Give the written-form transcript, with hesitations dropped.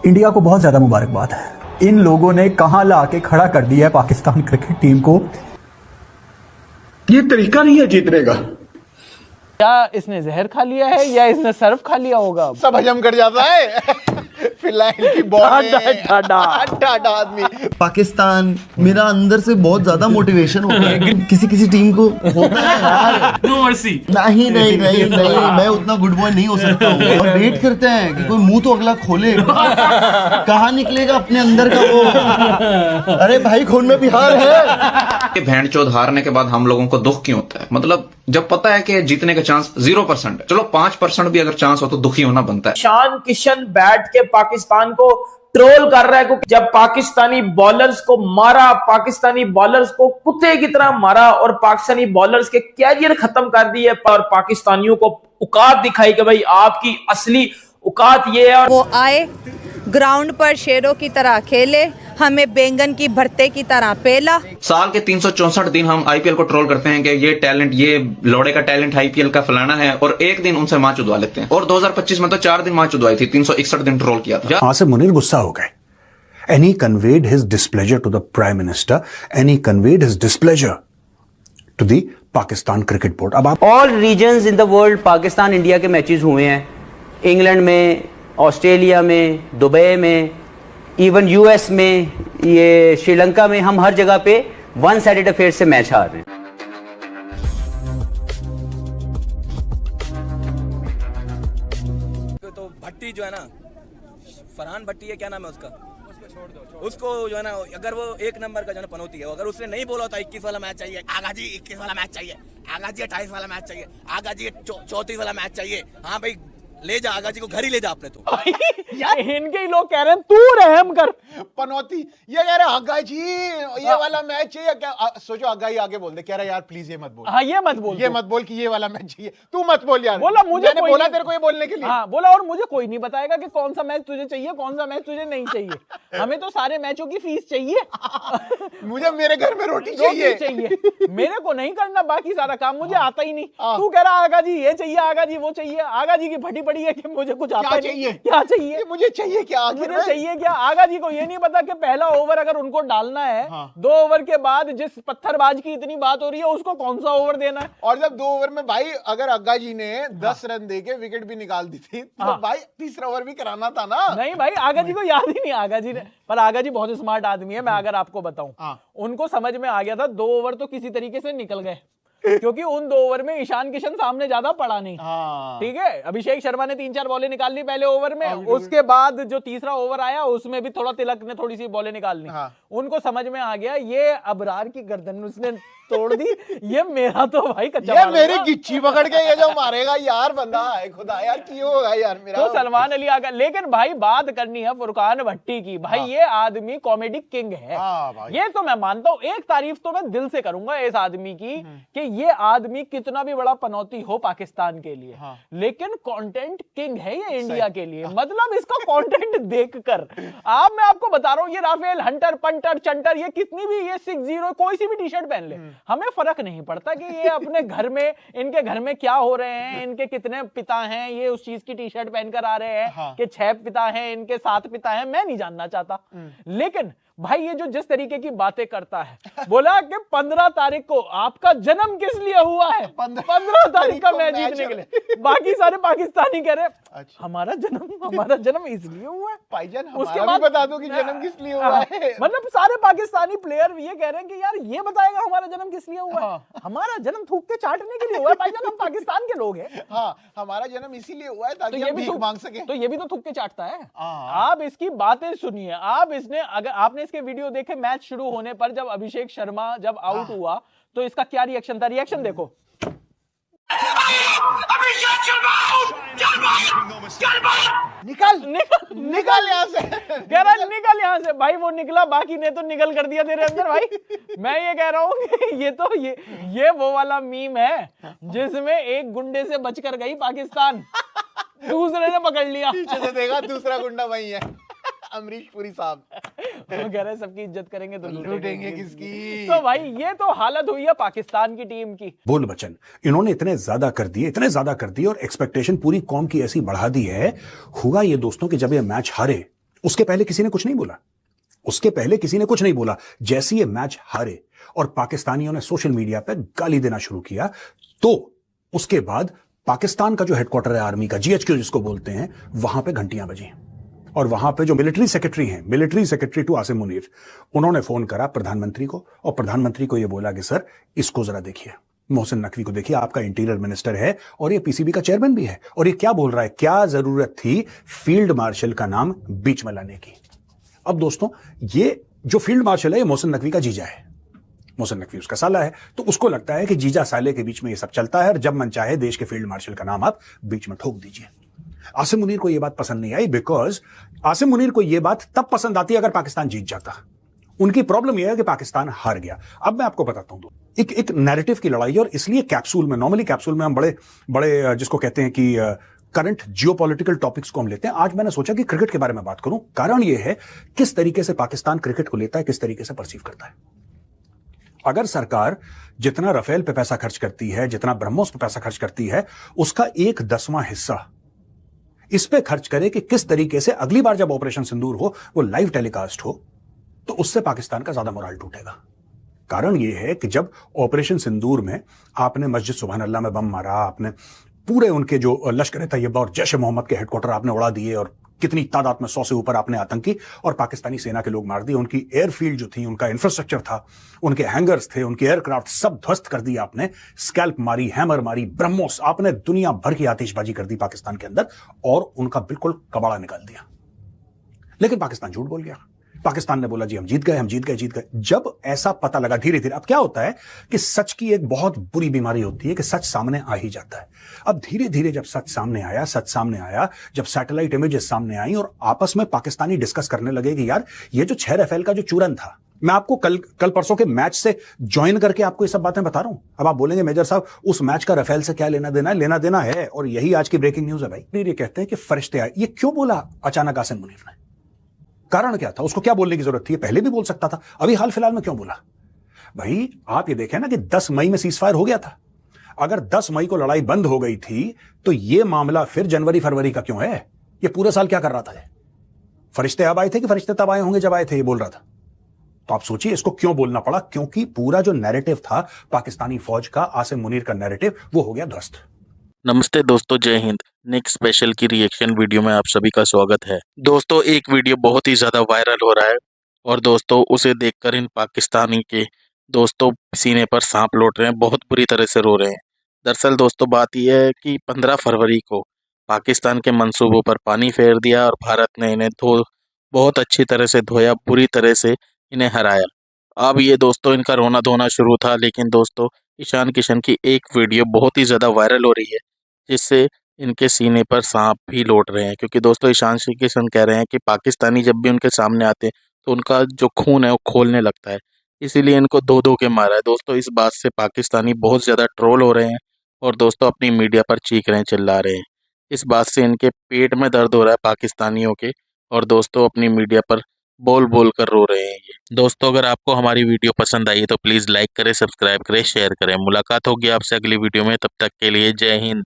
India को बहुत ज्यादा मुबारकबाद है। इन लोगों ने कहां ला के खड़ा कर दिया है पाकिस्तान क्रिकेट टीम को। ये तरीका नहीं है जीतने का। क्या इसने जहर खा लिया है या इसने सर्फ खा लिया होगा? सब हजम कर जाता है। फिलहाल की बॉल आदमी। पाकिस्तान मेरा अंदर से बहुत ज्यादा मोटिवेशन होता है। किसी किसी टीम को होता है यार, नो मर्सी। नहीं नहीं नहीं नहीं, मैं उतना गुड बॉय नहीं हो सकता हूँ। और वेट करते हैं कि कोई मुंह तो अगला खोले, कहाँ निकलेगा अपने अंदर का वो। अरे भाई खून में बिहार है। भेड़चोद हारने के बाद हम लोगों को दुख क्यों होता है? मतलब जब पता है कि जीतने का चांस 0% है, चलो 5% भी अगर चांस हो तो दुखी होना बनता है। ईशान किशन बैठ के पाकिस्तान को ट्रोल कर रहा है क्योंकि जब पाकिस्तानी बॉलर्स को मारा, पाकिस्तानी बॉलर्स को कुत्ते की तरह मारा और पाकिस्तानी बॉलर्स के कैरियर खत्म कर दिए और पाकिस्तानियों को औकात दिखाई कि भाई आपकी असली औकात ये है। वो आए ग्राउंड पर शेरों की तरह खेले, हमें बैंगन की भरते की तरह पेला। साल के 364 दिन हम आईपीएल को ट्रोल करते हैं कि ये टैलेंट, ये लौड़े का टैलेंट आईपीएल का फलाना है, और एक दिन उनसे मैच उदवा लेते हैं। और 2025 में तो 4 दिन मैच उदवाई थी, 361 दिन ट्रोल किया था। आसिफ मुनीर गुस्सा हो गए and he conveyed his displeasure to the Prime Minister and he conveyed his displeasure to the Pakistan Cricket Board। अब आप all regions in the world Pakistan India के मैचेस हुए हैं, इंग्लैंड में, ऑस्ट्रेलिया में, दुबई में, इवन यूएस में, ये श्रीलंका में, हम हर जगह पे वन साइडेड अफेयर से मैच हार रहे हैं। तो भट्टी जो है ना, फरहान भट्टी है, क्या नाम है उसका, उसको छोड़ दो। उसको जो है ना, अगर वो 1 नंबर का जो है ना पनौती है, अगर उसने नहीं बोला था 21 वाला मैच चाहिए, आगा जी 21 वाला मैच चाहिए, आगा जी 28 वाला मैच चाहिए, आगा जी 34 वाला मैच चाहिए, हाँ भाई ले जा आगा जी को, घर ही ले जा आपने तो। यार इनके ही लोग कह रहे हैं तू रहम कर। पनौती ये कह रहे आगा जी ये वाला मैच है या क्या? सोचो आगा ही आगे बोल दे, कह रहा यार प्लीज ये मत बोल। हाँ ये मत बोल, ये मत बोल कि ये वाला मैच चाहिए, तू मत बोल यार। बोला मुझे, मैंने बोला तेरे को ये बोलने के लिए। हाँ बोला, और मुझे कोई नहीं बताएगा कि कौन सा मैच तुझे चाहिए, कौन सा मैच तुझे नहीं चाहिए। हमें तो सारे मैचों की फीस चाहिए। मुझे मेरे घर में रोटी चाहिए। मेरे को नहीं करना बाकी सारा काम, मुझे आता ही नहीं। तू कह रहा आगा जी ये चाहिए, आगा जी वो चाहिए, आगा जी की फटी पड़ी है कि मुझे कुछ आता चाहिए, क्या चाहिए, मुझे चाहिए क्या, मुझे चाहिए क्या। आगा जी को ये नहीं पता कि पहला ओवर अगर उनको डालना है, 2 ओवर के बाद जिस पत्थरबाज की इतनी बात हो रही है उसको कौन सा ओवर देना है। और जब 2 ओवर में भाई अगर आगा जी ने 10 रन देके विकेट भी निकाल दी थी तो भाई तीसरा ओवर भी कराना था ना। नहीं भाई आगा जी को याद ही नहीं, आगा जी ने, पर आगा जी बहुत स्मार्ट आदमी है। मैं अगर आपको बताऊं, उनको समझ में आ गया था 2 ओवर तो किसी तरीके से निकल गए, क्योंकि उन 2 ओवर में ईशान किशन सामने ज्यादा पड़ा नहीं। ठीक है, अभिषेक शर्मा ने 3-4 बॉलें निकाल ली पहले ओवर में, उसके बाद जो तीसरा ओवर आया उसमें भी थोड़ा तिलक ने थोड़ी सी बॉलें निकाल ली। उनको समझ में आ गया ये अबरार की गर्दन उसने तोड़ दी, ये मेरा तो भाई कच्चा, ये मेरी गिच्ची पकड़ के ये जो मारेगा यार, बंदा है खुदा यार, क्यों होगा यार मेरा। तो सलमान अली आ गया। लेकिन भाई बात करनी है फुरकान भट्टी की। भाई ये आदमी कॉमेडी किंग है, ये तो मैं मानता हूँ। एक तारीफ तो मैं दिल से करूंगा इस आदमी की कि ये आदमी कितना भी बड़ा पनौती हो पाकिस्तान के लिए, लेकिन कंटेंट किंग है ये इंडिया के लिए। मतलब इसका कंटेंट देखकर मैं आपको बता रहा हूँ, ये राफेल हंटर पंटर चंटर ये कितनी भी, ये 60 कोई सी भी टी शर्ट पहन ले, हमें फर्क नहीं पड़ता कि ये अपने घर में, इनके घर में क्या हो रहे हैं, इनके कितने पिता हैं, ये उस चीज की टी शर्ट पहनकर आ रहे हैं कि 6 पिता हैं, इनके 7 पिता हैं, मैं नहीं जानना चाहता। लेकिन भाई ये जो जिस तरीके की बातें करता है, बोला कि 15 तारीख को आपका जन्म किस लिए हुआ है, 15 तारीख का मैच जीतने के लिए। बाकी सारे पाकिस्तानी कह रहे हमारा जन्म इसलिए हुआ है भाईजान, उसके बाद बता दो कि जन्म किस लिए हुआ है। मतलब सारे पाकिस्तानी प्लेयर ये कह रहे हैं कि यार ये बताएगा हमारा जन्म किस लिए हुआ है। हमारा जन्म थूक के चाटने के लिए हुआ है भाईजान, हम पाकिस्तान के लोग हैं। हमारा जन्म इसीलिए हुआ है ताकि हम भीख मांग सके। तो ये भी तो थूक के चाटता है। आप इसकी बातें सुनिए, अगर आपने इसके वीडियो देखे मैच शुरू होने पर, जब अभिषेक शर्मा जब आउट हुआ तो इसका क्या रिएक्शन था, रिएक्शन देखो। निकल यहाँ से, कह रहा निकल यहाँ से। भाई वो निकला, बाकी ने तो निकल कर दिया तेरे अंदर। भाई मैं ये कह रहा हूँ कि ये वो वाला मीम है जिसमें एक गुंडे से बचकर गई पाकिस्तान, दूसरे ने पकड़ लिया। पीछे से देखा दूसरा गुंडा वही है, अमरीश पुरी साहब। वो कह रहे सबकी इज्जत करेंगे तो लूटेंगे किसकी। तो भाई ये तो हालत हुई है पाकिस्तान की टीम की। बोल बचन, इन्होंने इतने ज्यादा कर दिए और एक्सपेक्टेशन पूरी कौम की ऐसी बढ़ा दी है। हुआ ये दोस्तों कि जब ये मैच हारे उसके पहले किसी ने कुछ नहीं बोला, उसके पहले किसी ने कुछ नहीं बोला। जैसे ये मैच हारे और पाकिस्तानियों ने सोशल मीडिया पे गाली देना शुरू किया, तो उसके बाद पाकिस्तान का जो हेडक्वार्टर है आर्मी का, जीएचक्यू जिसको बोलते हैं, वहां पे घंटियां बजी और वहां पे जो मिलिट्री सेक्रेटरी हैं, military secretary to Asim Munir, उन्होंने फोन करा प्रधानमंत्री को और प्रधानमंत्री को यह बोला कि सर इसको जरा देखिए, मोहसिन नकवी को देखिए, आपका इंटीरियर मिनिस्टर है और ये पीसीबी का चेयरमैन भी है, और ये क्या बोल रहा है, क्या जरूरत थी फील्ड मार्शल का नाम बीच में लाने की। अब दोस्तों, ये जो फील्ड मार्शल है ये मोहसिन नकवी का जीजा है, मोहसिन नकवी उसका साला है, तो उसको लगता है कि जीजा साले के बीच में ये सब चलता है और जब मन चाहे देश के फील्ड मार्शल का नाम आप बीच में ठोक दीजिए। आसिम मुनीर को यह बात पसंद नहीं आई, बिकॉज आसिम मुनीर को यह बात तब पसंद आती अगर पाकिस्तान जीत जाता। उनकी प्रॉब्लम यह है कि पाकिस्तान हार गया। अब मैं आपको बताता हूं, एक नैरेटिव की लड़ाई, और इसलिए कैप्सूल में, नॉर्मली कैप्सूल में हम बड़े बड़े जिसको कहते हैं कि करंट जियोपॉलिटिकल टॉपिक्स को हम लेते हैं। आज मैंने सोचा कि क्रिकेट के बारे में बात करूं। कारण यह है किस तरीके से पाकिस्तान क्रिकेट को लेता है, किस तरीके से परसीव करता है। अगर सरकार जितना राफेल पे पैसा खर्च करती है, जितना ब्रह्मोस पे पैसा खर्च करती है, उसका 1/10वां हिस्सा इस पे खर्च करे कि किस तरीके से अगली बार जब ऑपरेशन सिंदूर हो वो लाइव टेलीकास्ट हो, तो उससे पाकिस्तान का ज्यादा मोराल टूटेगा। कारण यह है कि जब ऑपरेशन सिंदूर में आपने मस्जिद सुभान अल्लाह में बम मारा, आपने पूरे उनके जो लश्कर तैयबा और जैश मोहम्मद के हेडक्वार्टर आपने उड़ा दिए, और कितनी तादाद में 100 से ऊपर आपने आतंकी और पाकिस्तानी सेना के लोग मार दिए, उनकी एयरफील्ड जो थी, उनका इंफ्रास्ट्रक्चर था, उनके हैंगर्स थे, उनके एयरक्राफ्ट सब ध्वस्त कर दिया आपने, स्कैल्प मारी, हैमर मारी, ब्रह्मोस, आपने दुनिया भर की आतिशबाजी कर दी पाकिस्तान के अंदर और उनका बिल्कुल कबाड़ा निकाल दिया। लेकिन पाकिस्तान झूठ बोल गया। पाकिस्तान ने बोला जी हम जीत गए, हम जीत गए, जीत गए। जब ऐसा पता लगा धीरे धीरे, अब क्या होता है कि सच की एक बहुत बुरी बीमारी होती है कि सच सामने आ ही जाता है। अब धीरे धीरे जब सच सामने आया, जब सैटेलाइट इमेजेस सामने आई और आपस में पाकिस्तानी डिस्कस करने लगे कि यार ये जो 6 राफेल का जो चूरन था, मैं आपको कल परसों के मैच से ज्वाइन करके आपको ये सब बातें बता रहा हूं। अब आप बोलेंगे मेजर साहब उस मैच का राफेल से क्या लेना देना है? लेना देना है, और यही आज की ब्रेकिंग न्यूज है भाई। ये कहते हैं कि फरिश्ते आए। ये क्यों बोला अचानक आसिम मुनीर ने? कारण क्या था? उसको क्या बोलने की जरूरत थी? पहले भी बोल सकता था, अभी हाल फिलहाल में क्यों बोला? भाई आप ये देखें ना कि 10 मई में सीजफायर हो गया था। अगर 10 मई को लड़ाई बंद हो गई थी तो ये मामला फिर जनवरी फरवरी का क्यों है? ये पूरे साल क्या कर रहा था? फरिश्ते अब आए थे कि फरिश्ते तब आए होंगे जब आए थे, ये बोल रहा था। तो आप सोचिए इसको क्यों बोलना पड़ा? क्योंकि पूरा जो नैरेटिव था पाकिस्तानी फौज का, आसिम मुनीर का नैरेटिव, वो हो गया ध्वस्त। नमस्ते दोस्तों, जय हिंद। नेक्स्ट स्पेशल की रिएक्शन वीडियो में आप सभी का स्वागत है। दोस्तों एक वीडियो बहुत ही ज़्यादा वायरल हो रहा है और दोस्तों उसे देखकर इन पाकिस्तानी के दोस्तों सीने पर सांप लौट रहे हैं, बहुत बुरी तरह से रो रहे हैं। दरअसल दोस्तों बात यह है कि 15 फरवरी को पाकिस्तान के मंसूबों पर पानी फेर दिया और भारत ने इन्हें बहुत अच्छी तरह से धोया, बुरी तरह से इन्हें हराया। अब ये दोस्तों इनका रोना धोना शुरू था, लेकिन दोस्तों ईशान किशन की एक वीडियो बहुत ही ज़्यादा वायरल हो रही है जिससे इनके सीने पर सांप भी लौट रहे हैं। क्योंकि दोस्तों ईशान किशन कह रहे हैं कि पाकिस्तानी जब भी उनके सामने आते हैं तो उनका जो खून है वो खोलने लगता है, इसीलिए इनको धो के मारा है। दोस्तों इस बात से पाकिस्तानी बहुत ज़्यादा ट्रोल हो रहे हैं और दोस्तों अपनी मीडिया पर चीख रहे हैं, चिल्ला रहे हैं। इस बात से इनके पेट में दर्द हो रहा है पाकिस्तानियों के, और दोस्तों अपनी मीडिया पर बोल कर रो रहे हैं ये। दोस्तों अगर आपको हमारी वीडियो पसंद आई तो प्लीज़ लाइक करें, सब्सक्राइब करें, शेयर करें। मुलाकात होगी आपसे अगली वीडियो में, तब तक के लिए जय हिंद।